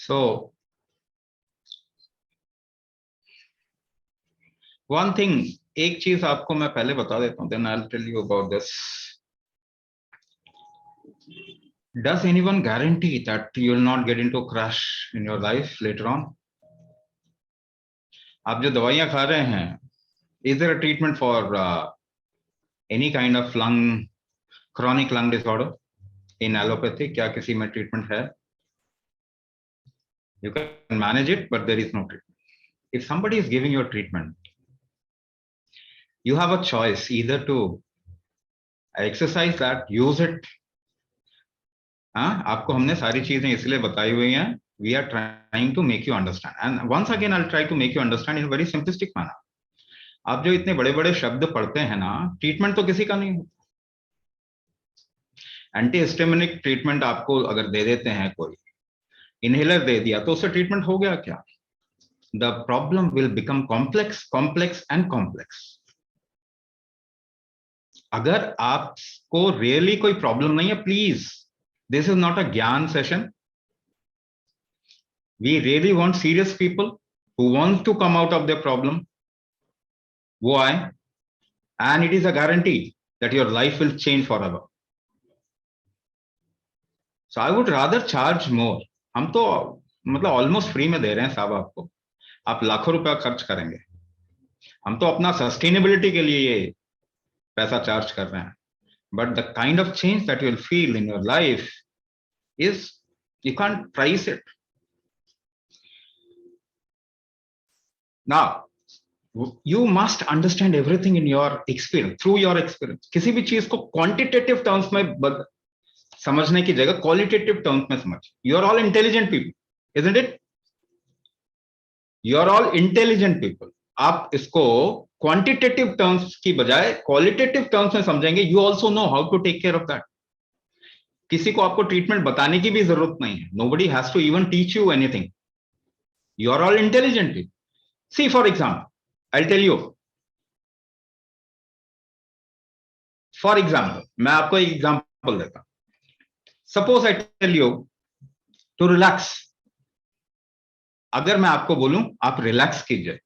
So one thing, एक चीज आपको मैं पहले बता देता हूँ, then I'll tell you about this. Does anyone guarantee that you will not get into a crash in your life later on? आप जो दवाइयां खा रहे हैं, is there a treatment for any kind of chronic lung disorder in allopathy? क्या किसी में treatment है? You can manage it, but there is no treatment. If somebody is giving you a treatment, you have a choice either to exercise that, use it. आपको हमने सारी चीजें इसलिए बताई हुई हैं. We are trying to make you understand, and once again I'll try to make you understand in a very simplistic manner. आप जो इतने बड़े बड़े शब्द पढ़ते हैं ना, ट्रीटमेंट तो किसी का नहीं हो. एंटीहिस्टामिनिक ट्रीटमेंट आपको अगर दे देते हैं, कोई इनहेलर दे दिया, तो उससे ट्रीटमेंट हो गया क्या? The problem will become complex, complex and complex. अगर आपको रियली कोई प्रॉब्लम नहीं है, please, this is not a ज्ञान session. We really want serious people who want to come out of their problem. Why? And it is a guarantee that your life will change forever. So I would rather charge more. हम तो मतलब almost free में दे रहे हैं साहब आपको. आप लाखों रुपया खर्च करेंगे, हम तो अपना सस्टेनेबिलिटी के लिए ये पैसा चार्ज कर रहे हैं. But the kind of change that you'll feel in your life is, you can't price it. Now, you must understand everything in your experience, through your experience. किसी भी चीज को quantitative terms में समझने की जगह qualitative terms में समझ. You are all intelligent people, isn't it? You are all intelligent people. आप इसको quantitative terms की बजाय qualitative terms में समझेंगे. You also know how to take care of that. किसी को आपको ट्रीटमेंट बताने की भी जरूरत नहीं है. Nobody has to even teach you anything. You are all intelligent people. See, for example, I'll tell you. For example, मैं आपको एक एग्जांपल देता हूं. Suppose I tell you to relax. अगर मैं आपको बोलूं आप रिलैक्स कीजिए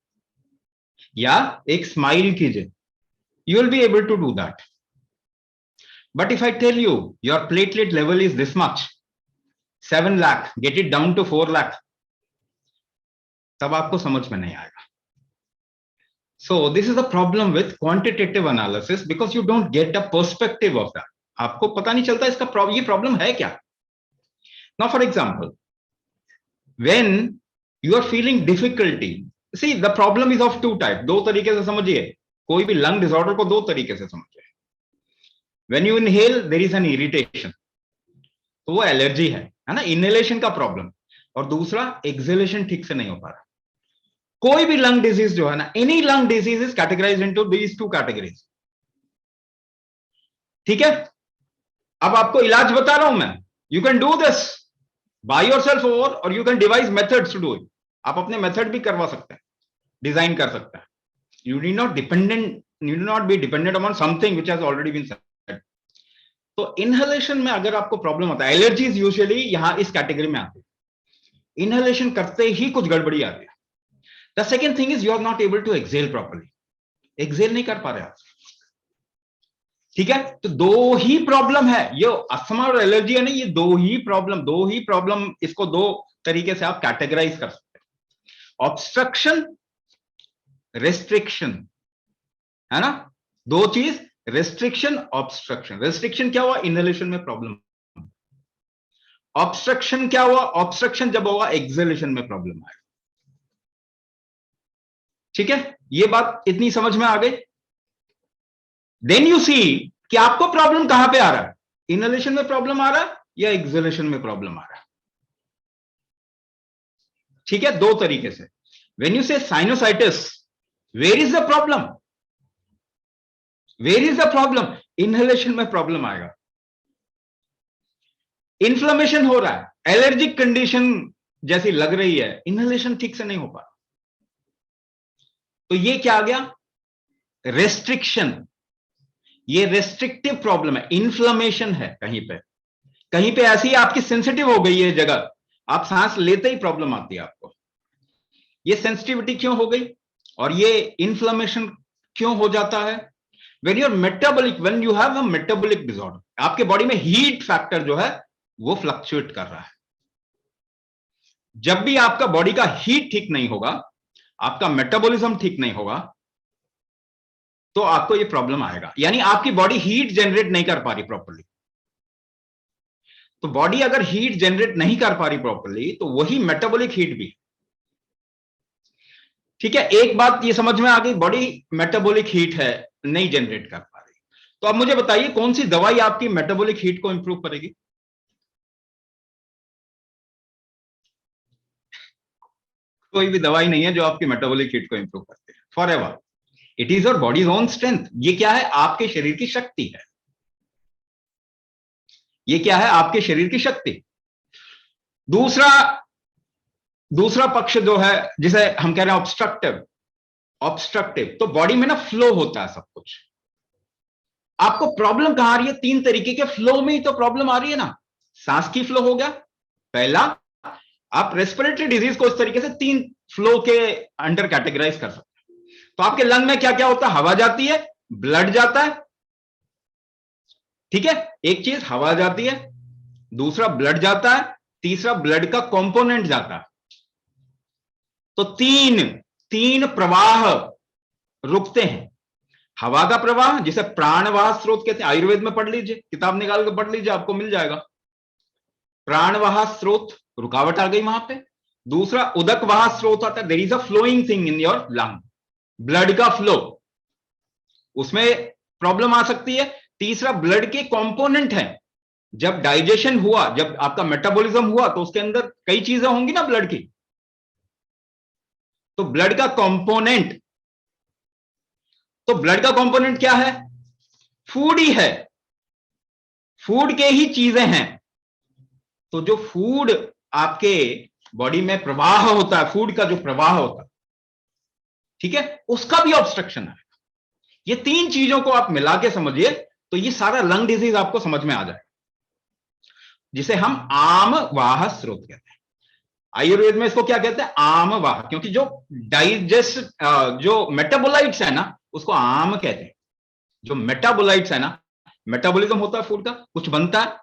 या एक स्माइल कीजिए, you will be able to do that. But if I tell you your platelet level is this much, 7 lakh, get it down to 4 lakh, तब आपको समझ में नहीं आएगा. So this is the problem with quantitative analysis, because you don't get a perspective of that. आपको पता नहीं चलता इसका ये प्रॉब्लम है क्या. Now for example, when you are feeling difficulty, see, the problem is of two types. दो तरीके से समझिए. कोई भी लंग डिसऑर्डर को दो तरीके से समझिए. When you inhale, there is an irritation, तो वो एलर्जी है ना, इनहेलेशन का प्रॉब्लम. और दूसरा, एक्सहेलेशन ठीक से नहीं हो पा रहा. कोई भी लंग डिजीज जो है ना, any lung disease is categorized into these two categories. ठीक है. अब आपको इलाज बता रहा हूं मैं. You can do this by yourself और you can devise methods to do it. आप अपने मेथड भी करवा सकते हैं, डिजाइन कर सकते हैं. You need not be dependent upon something which has already been said. तो इनहेलेशन में अगर आपको प्रॉब्लम होता है, एलर्जीज यूजुअली यहां इस कैटेगरी में आती है. इनहेलेशन करते ही कुछ गड़बड़ी आ रही है. The second thing is you are not able to exhale properly. Exhale नहीं कर पा रहे आप. ठीक है. तो दो ही प्रॉब्लम है. ये अस्थमा और एलर्जी है ना, ये दो ही प्रॉब्लम. इसको दो तरीके से आप कैटेगराइज कर सकते हैं. ऑब्स्ट्रक्शन, रेस्ट्रिक्शन, है ना. दो चीज, रेस्ट्रिक्शन, ऑब्स्ट्रक्शन. रेस्ट्रिक्शन क्या हुआ? इनहेलेशन में प्रॉब्लम. ऑब्स्ट्रक्शन क्या हुआ? ऑब्स्ट्रक्शन जब होगा एक्सहेलेशन में प्रॉब्लम आएगा. ठीक है. ये बात इतनी समझ में आ गई. देन यू सी कि आपको प्रॉब्लम कहां पे आ रहा है. इनहेलेशन में प्रॉब्लम आ रहा है या एक्सहेलेशन में प्रॉब्लम आ रहा है. ठीक है. दो तरीके से. When you say sinusitis, where is the problem? Where is the problem? Inhalation में प्रॉब्लम आएगा. इन्फ्लेमेशन हो रहा है, एलर्जिक कंडीशन जैसी लग रही है, इनहेलेशन ठीक से नहीं हो पा रहा. तो ये क्या आ गया? रेस्ट्रिक्शन. ये रेस्ट्रिक्टिव प्रॉब्लम है, इन्फ्लेमेशन है. कहीं पे ऐसी आपकी सेंसिटिव हो गई है जगह आप सांस लेते ही प्रॉब्लम आती है आपको। ये सेंसिटिविटी क्यों हो गई और ये इन्फ्लेमेशन क्यों हो जाता है? when you have a metabolic disorder, आपके बॉडी में हीट फैक्टर जो है वो फ्लक्चुएट कर रहा है। जब भी आपका बॉडी का हीट ठीक नहीं होगा, आपका मेटाबॉलिज्म ठीक नहीं होगा, तो आपको ये प्रॉब्लम आएगा। यानी आपकी बॉडी हीट जनरेट नहीं कर पा रही प्रॉपर्ली। तो बॉडी अगर हीट जनरेट नहीं कर पा रही प्रॉपर्ली, तो वही मेटाबॉलिक हीट भी। ठीक है, एक बात ये समझ में आ गई, बॉडी मेटाबॉलिक हीट है, नहीं जनरेट कर पा रही। तो अब मुझे बताइए कौन सी दवाई आपकी मेटाबॉलिक हीट को इंप्रूव करेगी? कोई भी दवाई नहीं है जो आपकी मेटाबॉलिक हीट को इंप्रूव करती है for ever. It is your bodies own strength. ये क्या है? आपके शरीर की शक्ति है। ये क्या है? आपके शरीर की शक्ति। दूसरा पक्ष जो है, जिसे हम कह रहे हैं ऑब्स्ट्रक्टिव, तो बॉडी में ना फ्लो होता है सब कुछ। आपको प्रॉब्लम कहां आ रही है? 3 तरीके के फ्लो में ही तो प्रॉब्लम आ रही है ना। सांस की फ्लो हो गया पहला। आप रेस्पिरेटरी डिजीज को इस तरीके से 3 फ्लो के अंडर कैटेगराइज कर सकते हैं। तो आपके लंग में क्या क्या होता है? हवा जाती है, ब्लड जाता है। ठीक है, एक चीज हवा जाती है, दूसरा ब्लड जाता है, तीसरा ब्लड का कंपोनेंट जाता है। तो तीन प्रवाह रुकते हैं। हवा का प्रवाह जिसे प्राणवाह स्रोत कहते हैं, आयुर्वेद में पढ़ लीजिए, किताब निकाल के पढ़ लीजिए, आपको मिल जाएगा। प्राणवाह स्रोत, रुकावट आ गई वहां पे। दूसरा उदकवाह स्रोत आता है, there is a flowing thing in your lung, blood का फ्लो, उसमें प्रॉब्लम आ सकती है। तीसरा ब्लड के कंपोनेंट है, जब डाइजेशन हुआ, जब आपका मेटाबॉलिज्म हुआ, तो उसके अंदर कई चीजें होंगी ना ब्लड की। तो ब्लड का कंपोनेंट, तो ब्लड का कंपोनेंट क्या है? फूड ही है, फूड के ही चीजें हैं। तो जो फूड आपके बॉडी में प्रवाह होता है, फूड का जो प्रवाह होता है, ठीक है, उसका भी ऑब्स्ट्रक्शन है। ये 3 चीजों को आप मिला के समझिए, तो ये सारा लंग डिजीज आपको समझ में आ जाए, जिसे हम आम वाह स्रोत कहते हैं। आयुर्वेद में इसको क्या कहते हैं? आम वाह, क्योंकि जो मेटाबोलाइट्स है ना, उसको आम कहते हैं। जो मेटाबोलाइट्स है ना, मेटाबॉलिज्म होता है फूड का, कुछ बनता है,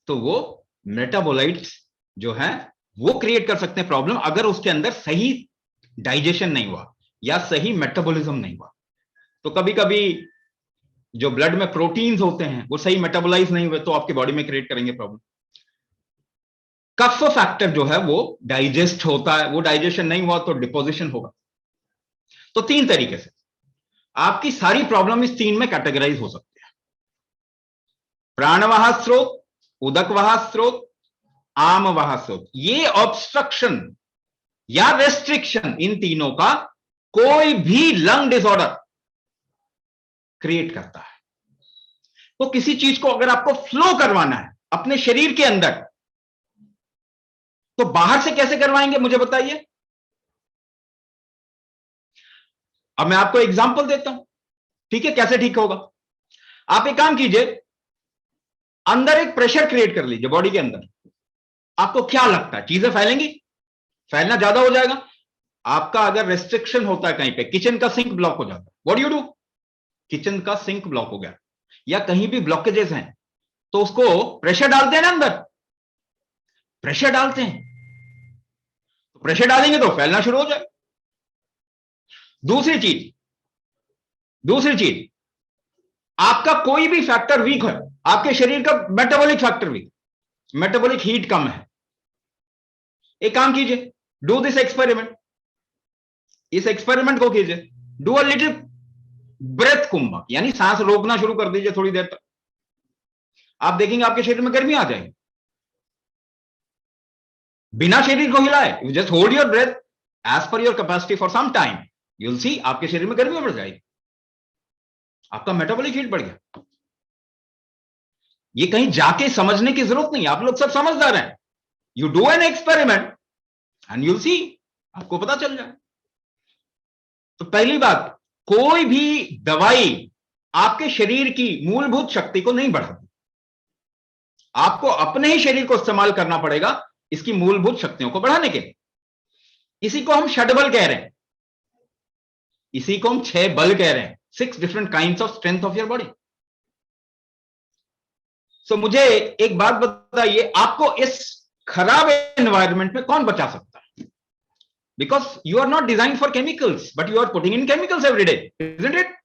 तो वो मेटाबोलाइट्स जो है वो क्रिएट कर सकते हैं प्रॉब्लम, अगर उसके अंदर सही डाइजेशन नहीं हुआ या सही मेटाबॉलिज्म नहीं हुआ। तो कभी कभी जो ब्लड में प्रोटीन्स होते हैं वो सही मेटाबोलाइज नहीं हुए, तो आपकी बॉडी में क्रिएट करेंगे प्रॉब्लम। कफ फैक्टर जो है वो डाइजेस्ट होता है, वो डाइजेशन नहीं हुआ तो डिपोजिशन होगा। तो 3 तरीके से आपकी सारी प्रॉब्लम इस 3 में कैटेगराइज हो सकती है। प्राणवाह स्रोत, उदकवाह स्रोत, आमवाह स्रोत। ये ऑब्स्ट्रक्शन या रेस्ट्रिक्शन, इन तीनों का कोई भी लंग डिसऑर्डर क्रिएट करता है। तो किसी चीज को अगर आपको फ्लो करवाना है अपने शरीर के अंदर, तो बाहर से कैसे करवाएंगे मुझे बताइए। अब मैं आपको एग्जांपल देता हूं, ठीक है, कैसे ठीक होगा। आप एक काम कीजिए, अंदर एक प्रेशर क्रिएट कर लीजिए बॉडी के अंदर। आपको क्या लगता है चीजें फैलेंगी? फैलना ज्यादा हो जाएगा। आपका अगर रेस्ट्रिक्शन होता है कहीं पे, किचन का सिंक ब्लॉक हो जाता है, what do you do? Kitchen का सिंक ब्लॉक हो गया या कहीं भी ब्लॉकेजेस हैं, तो उसको प्रेशर डालते हैं ना, अंदर प्रेशर डालते हैं, तो प्रेशर डालेंगे तो फैलना शुरू हो जाए। दूसरी चीज, आपका कोई भी फैक्टर वीक है, आपके शरीर का metabolic factor weak, metabolic heat कम है। एक काम कीजिए, डू दिस एक्सपेरिमेंट, इस एक्सपेरिमेंट को कीजिए, do a little breath kumbhak, यानी सांस रोकना शुरू कर दीजिए थोड़ी देर तक। आप देखेंगे आपके शरीर में गर्मी आ जाएगी, बिना शरीर को हिलाए। You just hold your breath as per your capacity for some time, you will see आपके शरीर में गर्मी बढ़ जाएगी, आपका मेटाबॉलिक हीट बढ़ गया। ये कहीं जाके समझने की जरूरत नहीं, आप लोग सब समझदार हैं। You do an experiment and you will सी, आपको पता चल जाए। तो पहली बात, कोई भी दवाई आपके शरीर की मूलभूत शक्ति को नहीं बढ़ाती। आपको अपने ही शरीर को इस्तेमाल करना पड़ेगा इसकी मूलभूत शक्तियों को बढ़ाने के लिए। इसी को हम षडबल कह रहे हैं, इसी को हम 6 बल कह रहे हैं, 6 different kinds of strength of your body. So मुझे एक बात बताइए, आपको इस खराब एनवायरनमेंट में कौन बचा सकता है? Because you are not design for chemicals, but you are putting in chemicals every day, isn't it?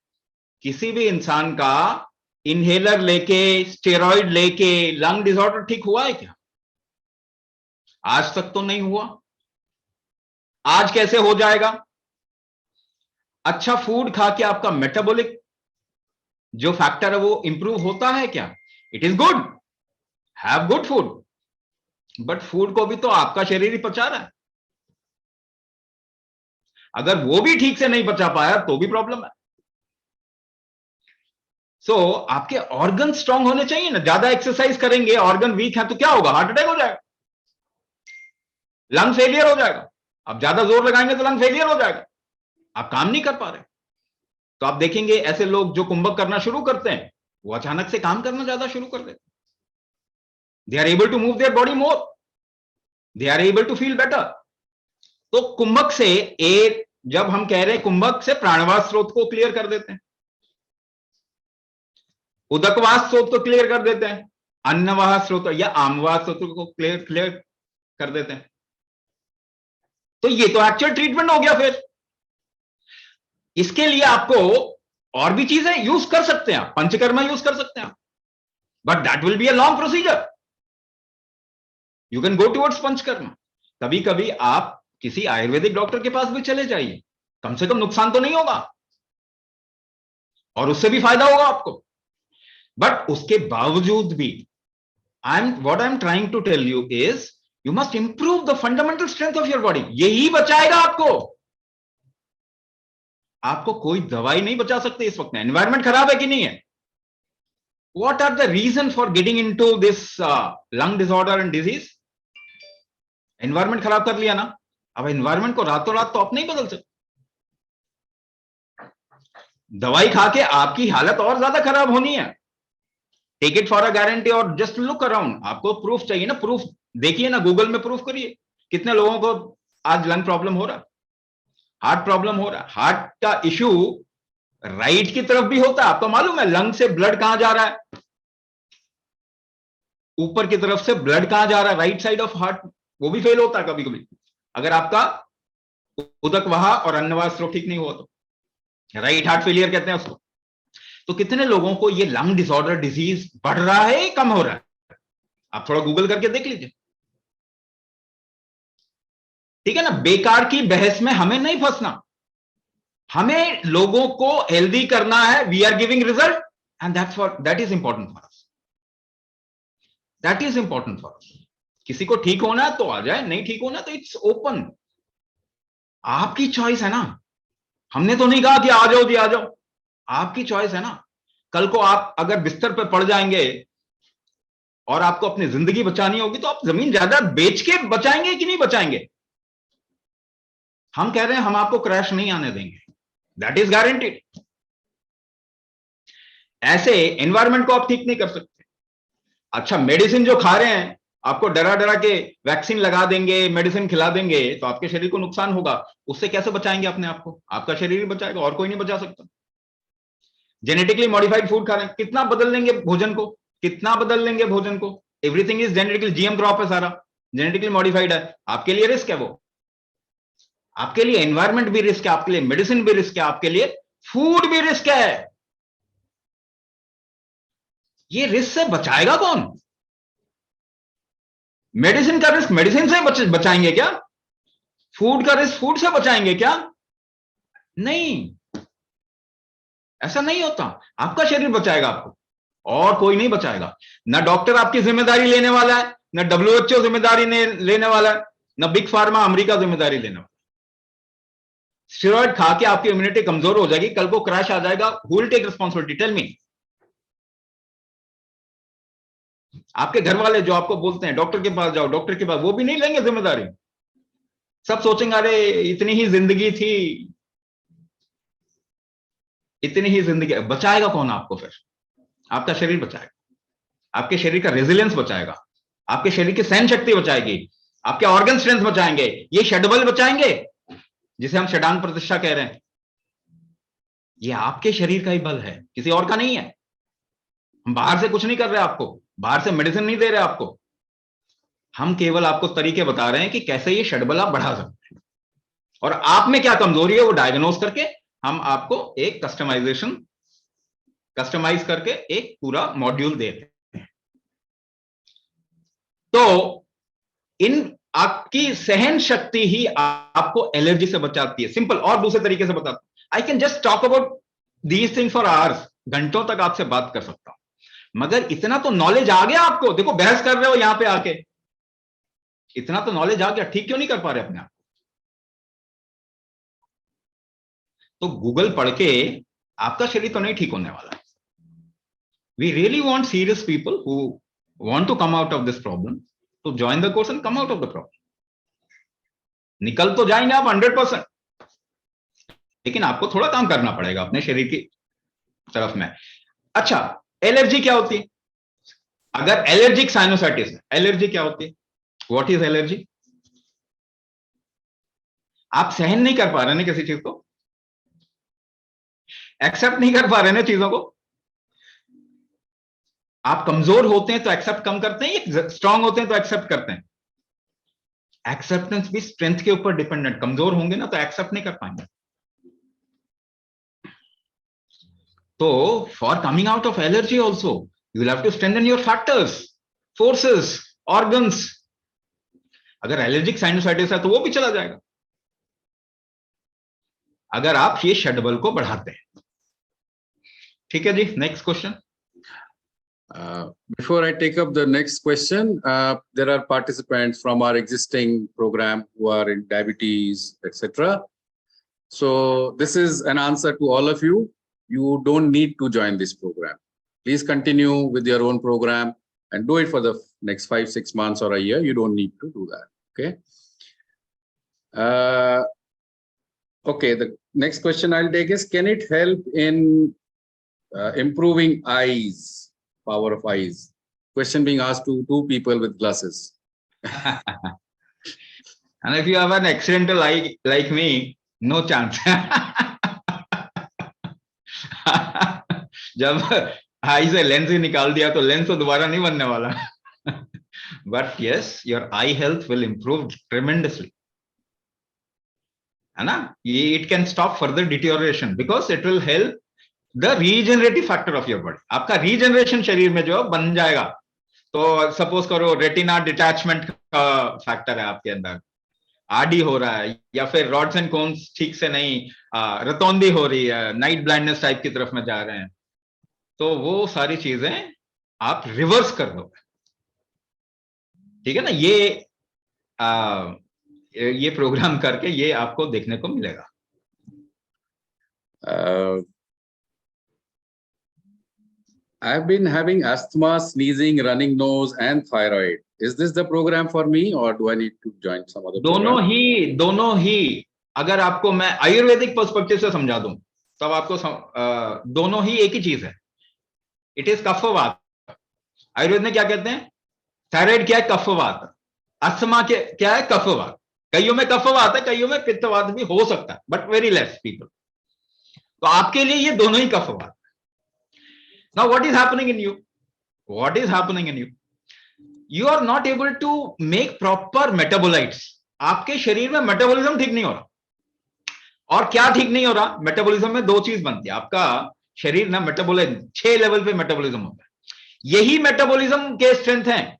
किसी भी इंसान का इनहेलर लेके, स्टेरॉइड लेके लंग डिसऑर्डर ठीक हुआ है क्या? आज तक तो नहीं हुआ। आज कैसे हो जाएगा? अच्छा फूड खा के आपका मेटाबॉलिक जो फैक्टर है वो इंप्रूव होता है क्या? It is good, have good food, but food को भी तो आपका शरीर ही पचा रहा है। अगर वो भी ठीक से नहीं पचा पाया तो भी प्रॉब्लम है। सो आपके ऑर्गन स्ट्रांग होने चाहिए ना। ज्यादा एक्सरसाइज करेंगे, ऑर्गन वीक है तो क्या होगा? हार्ट अटैक हो जाएगा, लंग फेलियर हो जाएगा। आप ज्यादा जोर लगाएंगे तो लंग फेलियर हो जाएगा, आप काम नहीं कर पा रहे। तो आप देखेंगे ऐसे लोग जो कुंभक करना शुरू करते हैं, वो अचानक से काम करना ज्यादा शुरू कर देते। They are able to move their body more, they are able to feel better. तो कुंभक से एक, जब हम कह रहे हैं कुंभक से प्राणवास स्रोत को क्लियर कर देते हैं, उदकवास स्रोत को क्लियर कर देते हैं, अन्नवाह स्रोत या आमवाह स्रोत को क्लियर कर देते हैं। तो ये तो एक्चुअल ट्रीटमेंट हो गया। फिर इसके लिए आपको और भी चीजें यूज कर सकते हैं, आप पंचकर्मा यूज कर सकते हैं, but that will be a long procedure. You can go towards panchakarma. कभी कभी आप किसी आयुर्वेदिक डॉक्टर के पास भी चले जाइए, कम से कम नुकसान तो नहीं होगा और उससे भी फायदा होगा आपको। बट उसके बावजूद भी what I'm trying to tell you is you must improve the fundamental strength of your body. यही बचाएगा आपको। आपको कोई दवाई नहीं बचा सकती इस वक्त में। एनवायरमेंट खराब है कि नहीं है? What are the reason for getting into this lung disorder and disease? Environment खराब कर लिया ना। अब एनवायरमेंट को रातों रात तो आप नहीं बदल सकते। दवाई खा के आपकी हालत और ज्यादा खराब होनी है। Take it for a guarantee और जस्ट लुक अराउंड। आपको प्रूफ चाहिए ना, प्रूफ देखिए ना, गूगल में प्रूफ करिए कितने लोगों को आज लंग प्रॉब्लम हो रहा है, हार्ट प्रॉब्लम हो रहा है। हार्ट का इश्यू राइट की तरफ भी होता है, आपको मालूम है? लंग से ब्लड कहां जा रहा है? ऊपर की तरफ से ब्लड कहां जा रहा है? Right side of heart. वो भी फेल होता है कभी कभी, अगर आपका उदकवाह और अन्नवाह स्रोत ठीक नहीं हुआ तो। राइट हार्ट फेलियर कहते हैं उसको। तो कितने लोगों को ये लंग डिसऑर्डर डिजीज बढ़ रहा है, कम हो रहा है? आप थोड़ा गूगल करके देख लीजिए, ठीक है ना। बेकार की बहस में हमें नहीं फंसना, हमें लोगों को हेल्दी करना है। We are giving result and that is important for us, that is important for us. किसी को ठीक होना है तो आ जाए, नहीं ठीक होना तो इट्स ओपन, आपकी चॉइस है ना। हमने तो नहीं कहा कि आ जाओ जी आ जाओ, आपकी चॉइस है ना। कल को आप अगर बिस्तर पर पड़ जाएंगे और आपको अपनी जिंदगी बचानी होगी तो आप जमीन जायदाद बेच के बचाएंगे कि नहीं बचाएंगे? हम कह रहे हैं हम आपको क्रैश नहीं आने देंगे, दैट इज गारंटीड। ऐसे एनवायरमेंट को आप ठीक नहीं कर सकते। अच्छा मेडिसिन जो खा रहे हैं, आपको डरा डरा के वैक्सीन लगा देंगे, मेडिसिन खिला देंगे तो आपके शरीर को नुकसान होगा। उससे कैसे बचाएंगे अपने आप को? आपका शरीर ही बचाएगा, और कोई नहीं बचा सकता। जेनेटिकली मॉडिफाइड फूड खा रहे हैं, कितना बदल लेंगे भोजन को, कितना बदल लेंगे भोजन को? Everything is genetically, GM crop है सारा, जेनेटिकली मॉडिफाइड है। आपके लिए रिस्क है वो, आपके लिए एनवायरमेंट भी रिस्क है, आपके लिए मेडिसिन भी रिस्क है, आपके लिए फूड भी रिस्क है। ये रिस्क से बचाएगा कौन? मेडिसिन का रिस्क मेडिसिन से बचाएंगे क्या? फूड का रिस्क फूड से बचाएंगे क्या? नहीं, ऐसा नहीं होता। आपका शरीर बचाएगा आपको, और कोई नहीं बचाएगा। ना डॉक्टर आपकी जिम्मेदारी लेने वाला है, ना डब्ल्यूएचओ जिम्मेदारी लेने वाला है, ना बिग फार्मा अमेरिका जिम्मेदारी लेने वाला। स्टेरॉइड खा के आपकी इम्यूनिटी कमजोर हो जाएगी, कल को क्रैश आ जाएगा, who will take responsibility? Tell me. आपके घर वाले जो आपको बोलते हैं डॉक्टर के पास जाओ, डॉक्टर के पास, वो भी नहीं लेंगे जिम्मेदारी। सब सोचेंगे अरे इतनी ही जिंदगी थी, इतनी ही जिंदगी। बचाएगा कौन आपको? फिर आपका शरीर बचाएगा, आपके शरीर का रेजिलियंस बचाएगा, आपके शरीर की सहन शक्ति बचाएगी, आपके ऑर्गन स्ट्रेंथ बचाएंगे, ये षडबल बचाएंगे जिसे हम षडांग प्रतिष्ठा कह रहे हैं। ये आपके शरीर का ही बल है, किसी और का नहीं है। हम बाहर से कुछ नहीं कर रहे आपको, बाहर से मेडिसिन नहीं दे रहे आपको, हम केवल आपको तरीके बता रहे हैं कि कैसे ये षडबल आप बढ़ा सकते हैं, और आप में क्या कमजोरी है वो डायग्नोज करके हम आपको एक कस्टमाइज करके एक पूरा मॉड्यूल देते हैं। तो इन आपकी सहन शक्ति ही आपको एलर्जी से बचाती है, सिंपल। और दूसरे तरीके से बताता हूं, I can just talk about these things for hours, घंटों तक आपसे बात कर सकता हूं, मगर इतना तो नॉलेज आ गया आपको। देखो बहस कर रहे हो यहां पे आके, इतना तो नॉलेज आ गया, ठीक क्यों नहीं कर पा रहे अपने आप? तो गूगल पढ़ के आपका शरीर तो नहीं ठीक होने वाला। We really want serious people who want to come out of this problem, तो join the course and come out of the problem. निकल तो जाएंगे आप 100%, लेकिन आपको थोड़ा काम करना पड़ेगा अपने शरीर की तरफ में। अच्छा, एलर्जी क्या होती है? अगर एलर्जिक साइनोसाइटिस है, एलर्जी क्या होती है? What is allergy? आप सहन नहीं कर पा रहे ना किसी चीज को, एक्सेप्ट नहीं कर पा रहे ना चीजों को। आप कमजोर होते हैं तो एक्सेप्ट कम करते हैं, स्ट्रांग होते हैं तो एक्सेप्ट करते हैं। एक्सेप्टेंस भी स्ट्रेंथ के ऊपर डिपेंडेंट, कमजोर होंगे ना तो एक्सेप्ट नहीं कर पाएंगे। तो for coming out of allergy also you will have to strengthen your factors, forces, organs. अगर एलर्जिक साइनोसाइटिस है तो वो भी चला जाएगा अगर आप ये षडबल को बढ़ाते हैं। ठीक है जी, next question. Before I take up the next question, there are participants from our existing program who are in diabetes, etc. So this is an answer to all of you. You don't need to join this program. Please continue with your own program and do it for the next 5-6 months or a year. You don't need to do that. Okay. Okay. The next question I'll take is: can it help in improving eyes? Power of eyes. Question being asked to 2 people with glasses. And if you have an accidental eye like me, no chance. जब आई से lens ही निकाल दिया तो lens तो दोबारा नहीं बनने वाला। But yes, your eye health will improve tremendously. है ना? It can stop further deterioration because it will help the regenerative factor of your body. आपका रीजनरेशन शरीर में जो बन जाएगा, तो सपोज करो रेटिना डिटैचमेंट का फैक्टर है आपके अंदर, आरडी हो रहा है, या फिर रॉड्स एंड कोन्स ठीक से नहीं, रतौंदी हो रही है, नाइट ब्लाइंडनेस टाइप की तरफ में जा रहे हैं, तो वो सारी चीजें आप रिवर्स कर दो। ठीक है ना? ये प्रोग्राम करके ये आपको देखने को मिलेगा। I've been having asthma, sneezing, running nose, and thyroid. Is this the program for me, or do I need to join some other program? दोनों ही। अगर आपको मैं आयुर्वेदिक पर्सपेक्टिव से समझा दूं तब आपको दोनों ही एक ही चीज है। It is कफवात। आयुर्वेद में क्या कहते हैं? थायराइड क्या है? कफवात। अस्थमा क्या है? कफवात। कईयों में कफवात है, कईयों में पित्तवात भी हो सकता है, बट वेरी लेस पीपल। तो आपके लिए ये दोनों ही कफवात। Now, what is happening in you? What is happening in you? You are not able to make proper metabolites. आपके शरीर में मेटाबॉलिज्म ठीक नहीं हो रहा। और क्या ठीक नहीं हो रहा? मेटाबॉलिज्म में 2 चीज बनती है। आपका शरीर ना मेटाबॉलिज्म 6 लेवल पे मेटाबॉलिज्म होता है। यही मेटाबॉलिज्म के स्ट्रेंथ हैं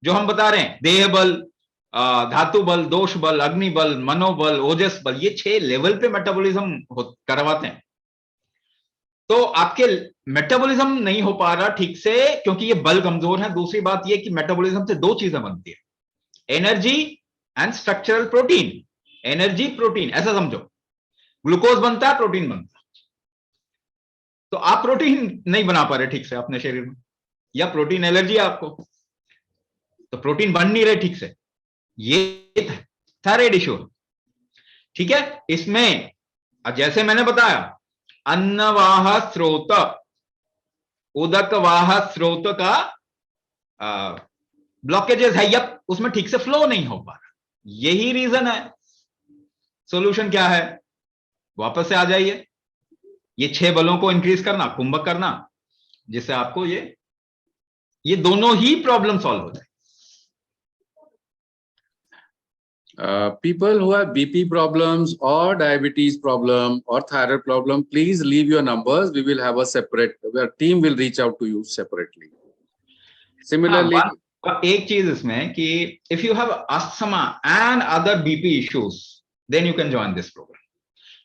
जो हम बता रहे हैं, देह बल, धातु बल, दोष बल, अग्नि बल, मनोबल, ओजस बल। ये 6 लेवल पे मेटाबॉलिज्म करवाते हैं। तो आपके मेटाबॉलिज्म नहीं हो पा रहा ठीक से क्योंकि ये बल कमजोर है। दूसरी बात ये कि मेटाबॉलिज्म से 2 चीजें बनती है, energy and structural protein. Energy, protein, ऐसा समझो। ग्लूकोज बनता है, प्रोटीन बनता है। तो आप प्रोटीन नहीं बना पा रहे ठीक से अपने शरीर में, या प्रोटीन एलर्जी है आपको, तो प्रोटीन बन नहीं रहे ठीक से, ये थायराइड इशू। ठीक है? इसमें जैसे मैंने बताया, अन्नवाह स्रोत, उदकवाह स्रोत का ब्लॉकेजेस है, या उसमें ठीक से फ्लो नहीं हो पा रहा। यही रीजन है। सॉल्यूशन क्या है? वापस से आ जाइए, ये 6 बलों को इंक्रीज करना, कुंभक करना, जिससे आपको ये दोनों ही प्रॉब्लम सॉल्व हो जाए। People who have BP problems or diabetes problem or thyroid problem, please leave your numbers. We will have a separate, our team will reach out to you separately. Similarly, एक चीज इसमें कि if you have asthma and other BP issues then you can join this program,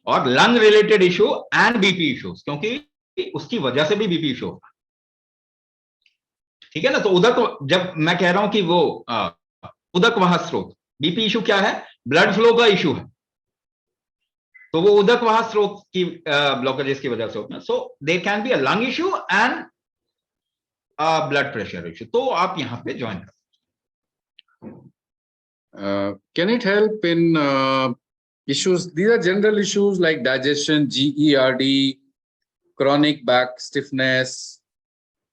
और lung related issue and BP issues, क्योंकि उसकी वजह से भी बीपी इशू होगा। ठीक है ना? तो उदक, जब मैं कह रहा हूं कि वो उदक वाह स्रोत, बीपी इशू क्या है? ब्लड फ्लो का इशू है, तो वो उदक वाह स्रोत की ब्लॉकेजेस की वजह से होता है। So there can be a lung issue and blood pressure issue, तो आप यहां पे ज्वाइन कर। can it help in issues? These are general issues like digestion, GERD, chronic back stiffness,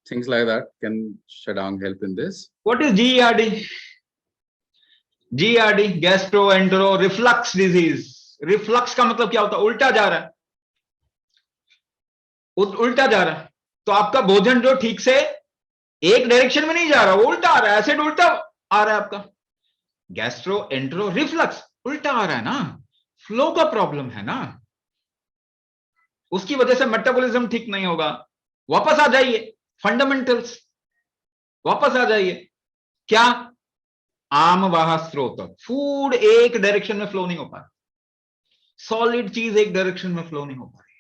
things like that. Can Shadang help in this? What is GERD? GERD, gastroentero reflux disease. Reflux का मतलब क्या होता है? उल्टा जा रहा है, उल्टा जा रहा है। तो आपका भोजन जो ठीक से एक डायरेक्शन में नहीं जा रहा, वो उल्टा आ रहा है, एसिड उल्टा आ रहा है आपका। गैस्ट्रोएंटेरो रिफ्लक्स उल्टा आ रहा है ना, फ्लो का प्रॉब्लम है ना, उसकी वजह से मेटाबॉलिज्म ठीक नहीं होगा। वापस आ जाइए फंडामेंटल्स, वापस आ जाइए। क्या? आमवाह स्रोत, फूड एक डायरेक्शन में फ्लो नहीं हो पा रहा, सॉलिड चीज एक डायरेक्शन में फ्लो नहीं हो पा रही।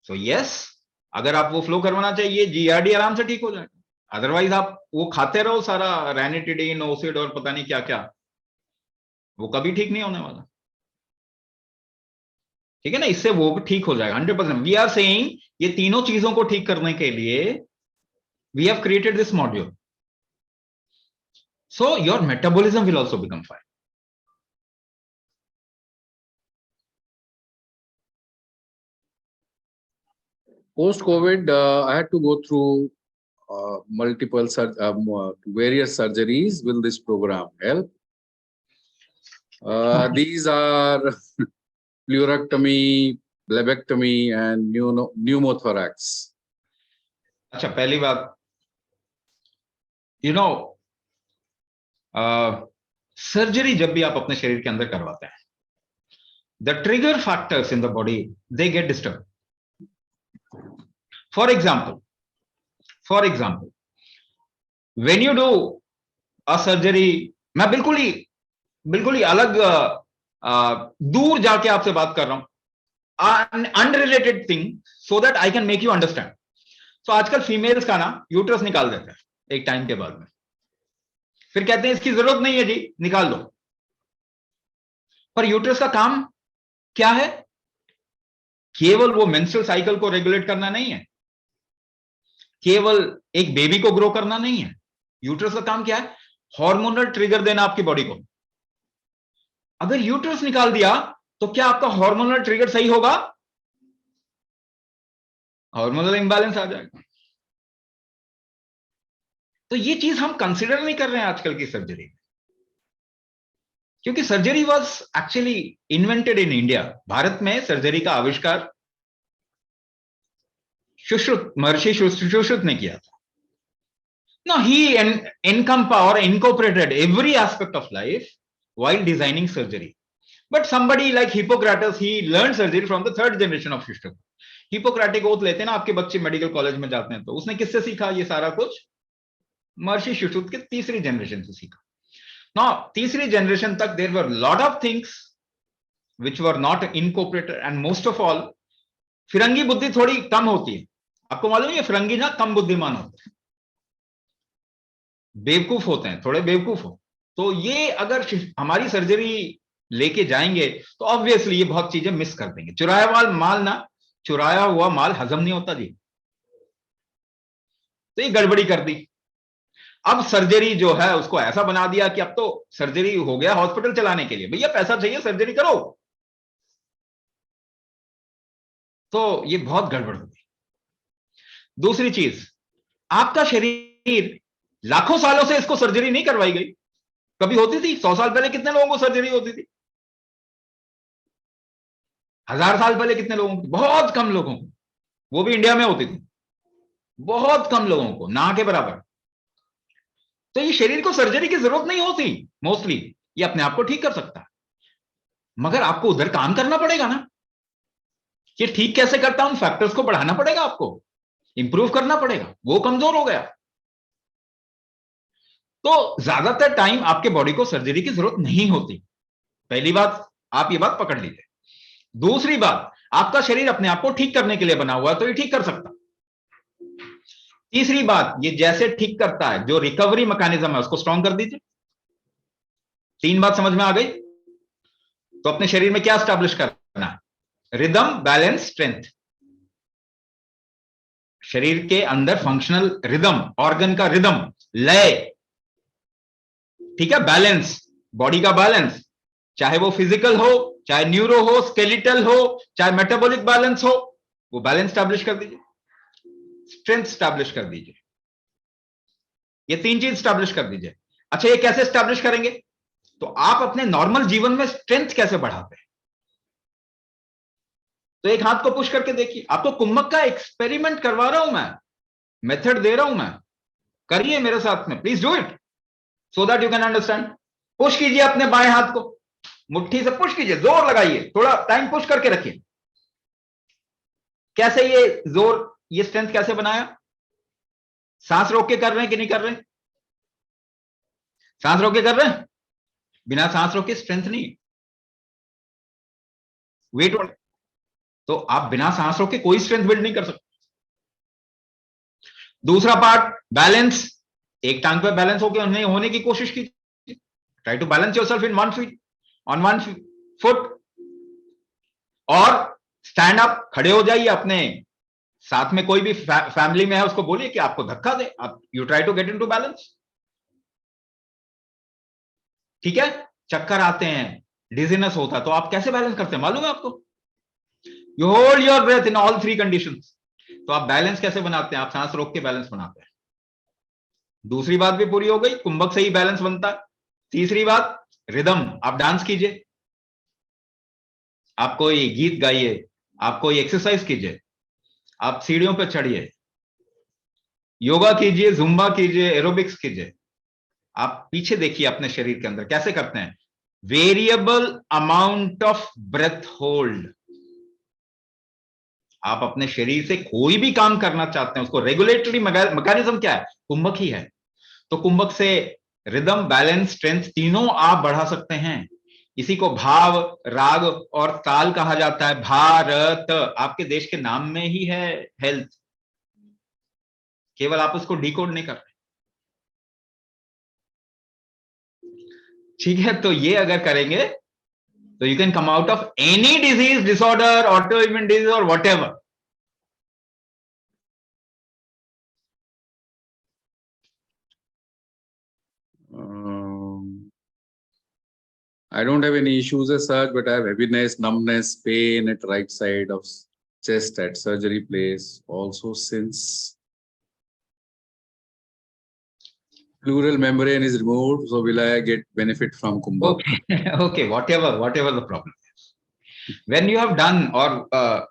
सो यस, अगर आप वो फ्लो करवाना चाहिए, जीआरडी आराम से ठीक हो जाएगा। अदरवाइज आप वो खाते रहो सारा रैनिटिडीन, ओसिड और पता नहीं क्या क्या, वो कभी ठीक नहीं होने वाला। ठीक है ना? इससे वो ठीक हो जाएगा 100%। वी आर सेइंग ये तीनों चीजों को ठीक करने के लिए we have created this module, so your metabolism will also become fine. Post-COVID, I had to go through multiple various surgeries. Will this program help? These are pleurectomy, blebectomy, and pneumothorax. अच्छा, पहली बात, you know, surgery जब भी आप अपने शरीर के अंदर करवाते हैं, the trigger factors in the body they get disturb. For example when you do a surgery, मैं बिल्कुल ही अलग दूर जाके आपसे बात कर रहा हूं, unrelated thing, so that I can make you understand. तो आजकल फीमेल्स का ना यूट्रस निकाल देते हैं एक टाइम के बाद में, फिर कहते हैं इसकी जरूरत नहीं है जी, निकाल दो। पर यूट्रस का काम क्या है? केवल वो मेंस्ट्रुअल साइकिल को रेगुलेट करना नहीं है, केवल एक बेबी को ग्रो करना नहीं है। यूट्रस का काम क्या है? हार्मोनल ट्रिगर देना आपकी बॉडी को। अगर यूट्रस निकाल दिया तो क्या आपका हार्मोनल ट्रिगर सही होगा? हार्मोनल इंबैलेंस आ जाएगा। तो ये चीज हम कंसिडर नहीं कर रहे हैं आजकल की सर्जरी में, क्योंकि surgery was actually invented in India. Bharat में सर्जरी का आविष्कार महर्षि सुश्रुत ने किया था। Now he incorporated every aspect of life while designing surgery. But somebody like Hippocrates, he learned surgery from the third generation of Shushruta. Hippocratic oath लेते हैं ना आपके बच्चे मेडिकल कॉलेज में जाते हैं, तो उसने किससे सीखा ये सारा कुछ? महर्षि सुश्रुत के तीसरी जनरेशन से सीखा। Now तीसरी जनरेशन तक there were lot of things which were not incorporated, and most of all फिरंगी बुद्धि थोड़ी कम होती है। आपको मालूम है फिरंगी ना कम बुद्धिमान होते हैं, बेवकूफ होते हैं, थोड़े बेवकूफ हो। तो ये अगर हमारी सर्जरी लेके जाएंगे तो ऑब्वियसली ये बहुत चीजें मिस कर देंगे। चुराया हुआ माल हजम नहीं होता जी, तो ये गड़बड़ी कर दी। अब सर्जरी जो है उसको ऐसा बना दिया कि अब तो सर्जरी हो गया हॉस्पिटल चलाने के लिए, भैया पैसा चाहिए सर्जरी करो, तो ये बहुत गड़बड़ हो गई। दूसरी चीज, आपका शरीर लाखों सालों से इसको सर्जरी नहीं करवाई गई, कभी होती थी? 100 साल पहले कितने लोगों को सर्जरी होती थी? 1000 साल पहले कितने लोगों को? बहुत कम लोगों को, वो भी इंडिया में होती थी, बहुत कम लोगों को, ना के बराबर। तो ये शरीर को सर्जरी की जरूरत नहीं होती मोस्टली, ये अपने आप को ठीक कर सकता है, मगर आपको उधर काम करना पड़ेगा ना। ये ठीक कैसे करता है, उन फैक्टर्स को बढ़ाना पड़ेगा, आपको इंप्रूव करना पड़ेगा, वो कमजोर हो गया। तो ज्यादातर टाइम आपके बॉडी को सर्जरी की जरूरत नहीं होती। पहली बात, आप ये बात पकड़ लीजिए। दूसरी बात, आपका शरीर अपने आप को ठीक करने के लिए बना हुआ है, तो ये ठीक कर सकता। तीसरी बात, ये जैसे ठीक करता है, जो रिकवरी मैकेनिज्म है उसको स्ट्रांग कर दीजिए। 3 बात समझ में आ गई? तो अपने शरीर में क्या स्टैब्लिश करना है? Rhythm, balance, strength. शरीर के अंदर फंक्शनल रिदम, ऑर्गन का रिदम, लय, ठीक है, बैलेंस, बॉडी का बैलेंस, चाहे वो फिजिकल हो, चाहे न्यूरो हो, स्केलिटल हो, चाहे मेटाबॉलिक बैलेंस हो, वो बैलेंस स्टैब्लिश कर दीजिए। स्ट्रेंथ स्टैब्लिश कर दीजिए। ये 3 चीज स्टैब्लिश कर दीजिए। अच्छा, ये कैसे स्टैब्लिश करेंगे? तो आप अपने नॉर्मल जीवन में स्ट्रेंथ कैसे बढ़ाते हैं? तो एक हाथ को पुश करके देखिए। आपको कुम्भक का एक्सपेरिमेंट करवा रहा हूं मैं, मेथड दे रहा हूं मैं, करिए मेरे साथ में, please do it so that you can understand. Push कीजिए अपने बाएं हाथ को, मुट्ठी से पुश कीजिए, जोर लगाइए, थोड़ा टाइम पुश करके रखिए। कैसे ये जोर, ये स्ट्रेंथ कैसे बनाया? सांस रोक के कर रहे हैं कि नहीं कर रहे? सांस रोक के कर रहे हैं? बिना सांस रोके स्ट्रेंथ नहीं, वेट। तो आप बिना सांस रोके कोई स्ट्रेंथ बिल्ड नहीं कर सकते। दूसरा पार्ट, बैलेंस। एक टांग पे बैलेंस होने की कोशिश कीजिए। Try to balance yourself in 1 feet, on 1 foot, और स्टैंड अप, खड़े हो जाइए। अपने साथ में कोई भी फैमिली में है उसको बोलिए कि आपको धक्का दे, आप you try to get into balance. ठीक है, चक्कर आते हैं, डिजीनेस होता है, तो आप कैसे बैलेंस करते हैं मालूम है आपको? You hold your breath in all 3 conditions. तो आप बैलेंस कैसे बनाते हैं? आप सांस रोक के बैलेंस बनाते हैं। दूसरी बात भी पूरी हो गई, कुंभक से ही बैलेंस बनता है। तीसरी बात, रिदम, आप डांस कीजिए, आप कोई गीत गाइए, आप कोई एक्सरसाइज कीजिए, आप सीढ़ियों पर चढ़िए, योगा कीजिए, जुम्बा कीजिए, एरोबिक्स कीजिए। आप पीछे देखिए अपने शरीर के अंदर कैसे करते हैं। Variable amount of breath hold. आप अपने शरीर से कोई भी काम करना चाहते हैं, उसको रेगुलेटरी मैकेनिज्म क्या है? कुंभक ही है। तो कुंभक से रिदम, बैलेंस, स्ट्रेंथ तीनों आप बढ़ा सकते हैं। इसी को भाव, राग और ताल कहा जाता है। भारत आपके देश के नाम में ही है हेल्थ, केवल आप उसको डिकोड नहीं कर रहे। ठीक है, तो ये अगर करेंगे तो you can come out of any disease, disorder, auto immune disease और whatever. I don't have any issues as such, but I have heaviness, numbness, pain at right side of chest at surgery place. Also, since pleural membrane is removed, so will I get benefit from Kumbhak? Okay, okay, whatever the problem is. When you have done, or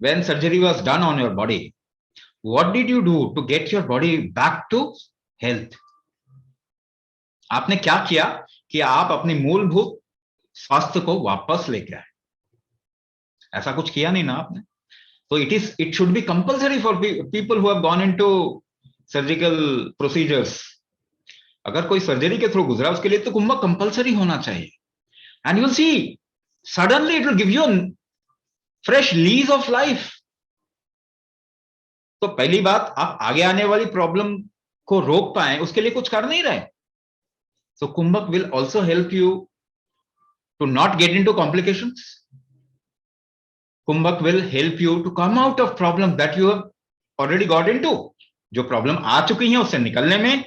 when surgery was done on your body, what did you do to get your body back to health? आपने क्या किया कि आप अपनी मूलभूत स्वास्थ्य को वापस लेके आए? ऐसा कुछ किया नहीं ना आपने। तो it should be compulsory for people who have gone into surgical procedures. अगर कोई सर्जरी के थ्रू गुजरा उसके लिए तो कुंभक कंपलसरी होना चाहिए। And you will see suddenly it will give you fresh lease of life. तो पहली बात, आप आगे आने वाली प्रॉब्लम को रोक पाए उसके लिए कुछ कर नहीं रहे। So Kumbhak will also help you to not get into complications. Kumbhak will help you to come out of problem that you have already got into. जो प्रॉब्लम आ चुकी है उससे निकलने में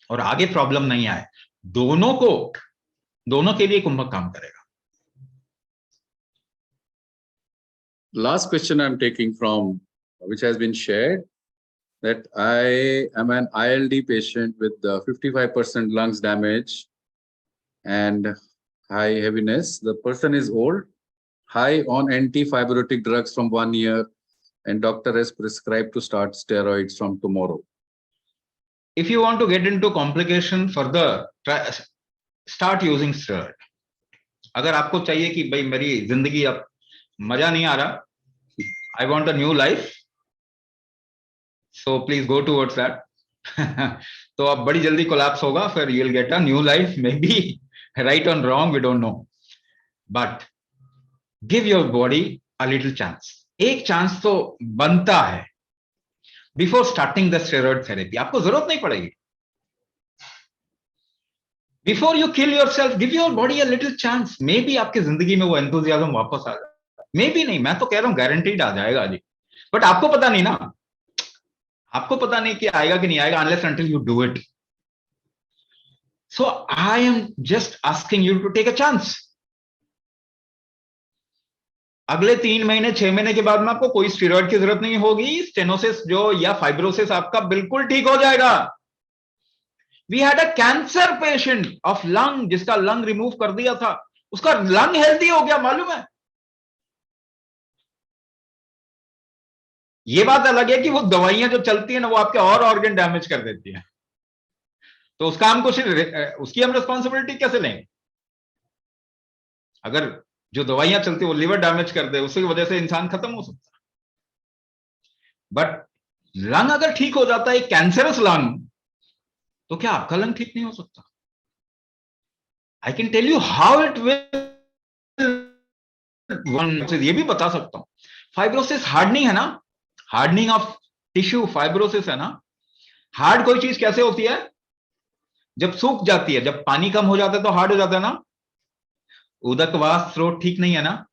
और आगे प्रॉब्लम नहीं आए, दोनों के लिए कुंभक काम करेगा। Last question I'm taking from which has been shared. that I am an ILD patient with 55% lungs damage and high heaviness. The person is old, high on anti-fibrotic drugs from 1 year, and doctor has prescribed to start steroids from tomorrow. If you want to get into complication further, start using steroid. अगर आपको चाहिए कि भाई मेरी जिंदगी अब मजा नहीं आ रहा, I want a new life, so please go towards that. तो अब बड़ी जल्दी कोलैप्स होगा, फिर you will get a new life, maybe right or wrong, we don't know. But give your body a little chance. एक chance तो बनता है before starting the steroid therapy. आपको जरूरत नहीं पड़ेगी. Before you kill yourself, give your body a little chance. May be आपकी जिंदगी में वो एंथुसियाज्म वापस आ जाए. मे बी नहीं, मैं तो कह रहा हूं गारंटीड आ जाएगा जी. बट आपको पता नहीं ना, आपको पता नहीं कि आएगा कि नहीं आएगा, unless until you do it. So I am just asking you to take a chance. अगले 3 महीने 6 महीने के बाद में आपको कोई स्टेरॉइड की जरूरत नहीं होगी. स्टेनोसिस जो या फाइब्रोसिस आपका बिल्कुल ठीक हो जाएगा. We had a cancer patient of lung, जिसका लंग रिमूव कर दिया था, उसका लंग हेल्दी हो गया, मालूम है. ये बात अलग है कि वो दवाइयां जो चलती है ना, वो आपके और ऑर्गन डैमेज कर देती है. तो उसका हम कुछ, उसकी हम रिस्पॉन्सिबिलिटी कैसे लेंगे? अगर जो दवाइयां चलती है वो लिवर डैमेज कर दे, उसकी वजह से इंसान खत्म हो सकता है. बट लंग अगर ठीक हो जाता है, कैंसरस लंग, तो क्या आपका लंग ठीक नहीं हो सकता? I can tell you how it will. ये भी बता सकता हूं. फाइब्रोसिस हार्डनिंग है ना, हार्डनिंग ऑफ टिश्यू फाइब्रोसिस है ना. हार्ड कोई चीज कैसे होती है? जब सूख जाती है, जब पानी कम हो जाता है तो हार्ड हो जाता है ना. उदकवास स्रोत ठीक नहीं है ना.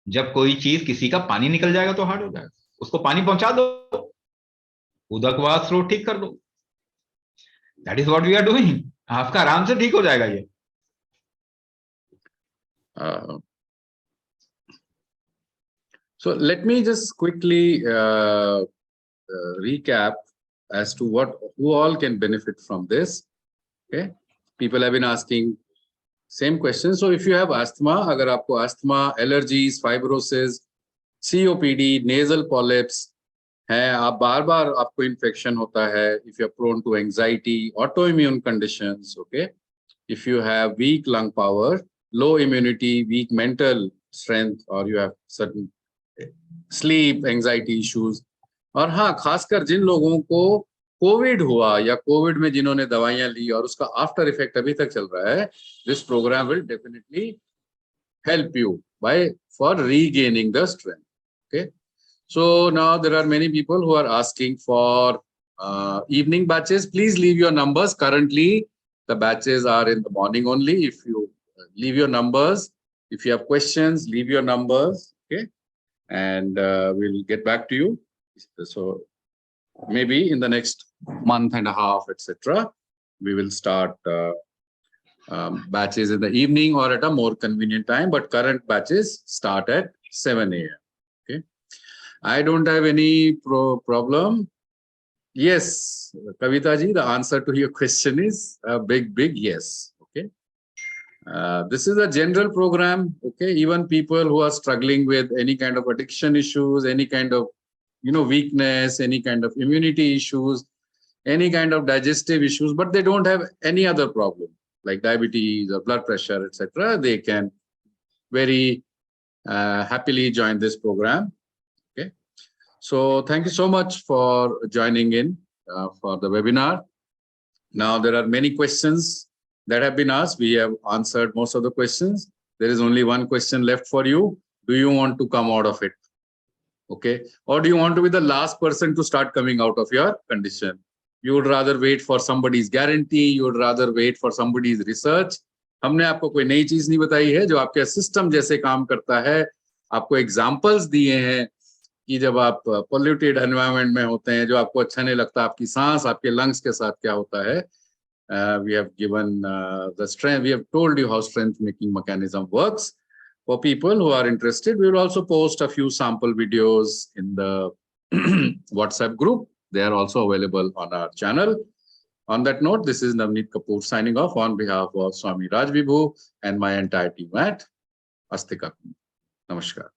जब कोई चीज किसी का पानी निकल जाएगा तो हार्ड हो जाएगा. उसको पानी पहुंचा दो, उदकवास स्रोत ठीक कर दो. That is what we are doing. आपका आराम से ठीक हो जाएगा ये. So let me just quickly recap as to who all can benefit from this. Okay, people have been asking same question. So if you have asthma, अगर आपको asthma, allergies, fibrosis, COPD, nasal polyps है, आप बार-बार आपको infection होता है, if you are prone to anxiety, autoimmune conditions, okay, if you have weak lung power, low immunity, weak mental strength, or you have certain sleep, anxiety issues, और हाँ, खासकर जिन लोगों को कोविड हुआ या कोविड में जिन्होंने दवाइयां ली और उसका आफ्टर इफेक्ट अभी तक चल रहा है, this program will definitely help you for regaining the strength. Okay, so now there are many people who are asking for evening batches. Please leave your numbers. Currently the batches are in the morning only. If you leave your numbers, if you have questions, leave your numbers. Okay, and we'll get back to you. So maybe in the next month and a half, etc., we will start batches in the evening or at a more convenient time, but current batches start at 7 a.m. Okay, I don't have any problem. Yes, Kavita ji, the answer to your question is a big yes. Okay, this is a general program. Okay, even people who are struggling with any kind of addiction issues, any kind of weakness, any kind of immunity issues, any kind of digestive issues, but they don't have any other problem like diabetes or blood pressure, etc., they can very happily join this program. Okay, so thank you so much for joining in for the webinar. Now there are many questions that have been asked. We have answered most of the questions. There is only one question left for you. Do you want to come out of it? Okay, or do you want to be the last person to start coming out of your condition? You would rather wait for somebody's guarantee, you would rather wait for somebody's research. हमने आपको कोई नई चीज नहीं बताई है जो आपके सिस्टम जैसे काम करता है. आपको एग्जांपल्स दिए हैं कि जब आप पोल्यूटेड एनवायरनमेंट में होते हैं, जो आपको अच्छा नहीं लगता, आपकी सांस, आपके लंग्स के साथ क्या होता है. We have given the strength, we have told you how strength making mechanism works. For people who are interested, we will also post a few sample videos in the WhatsApp group. They are also available on our channel. On that note, this is Navneet Kapoor signing off on behalf of Swami Raj Vibhu and my entire team at Astika. Namaskar.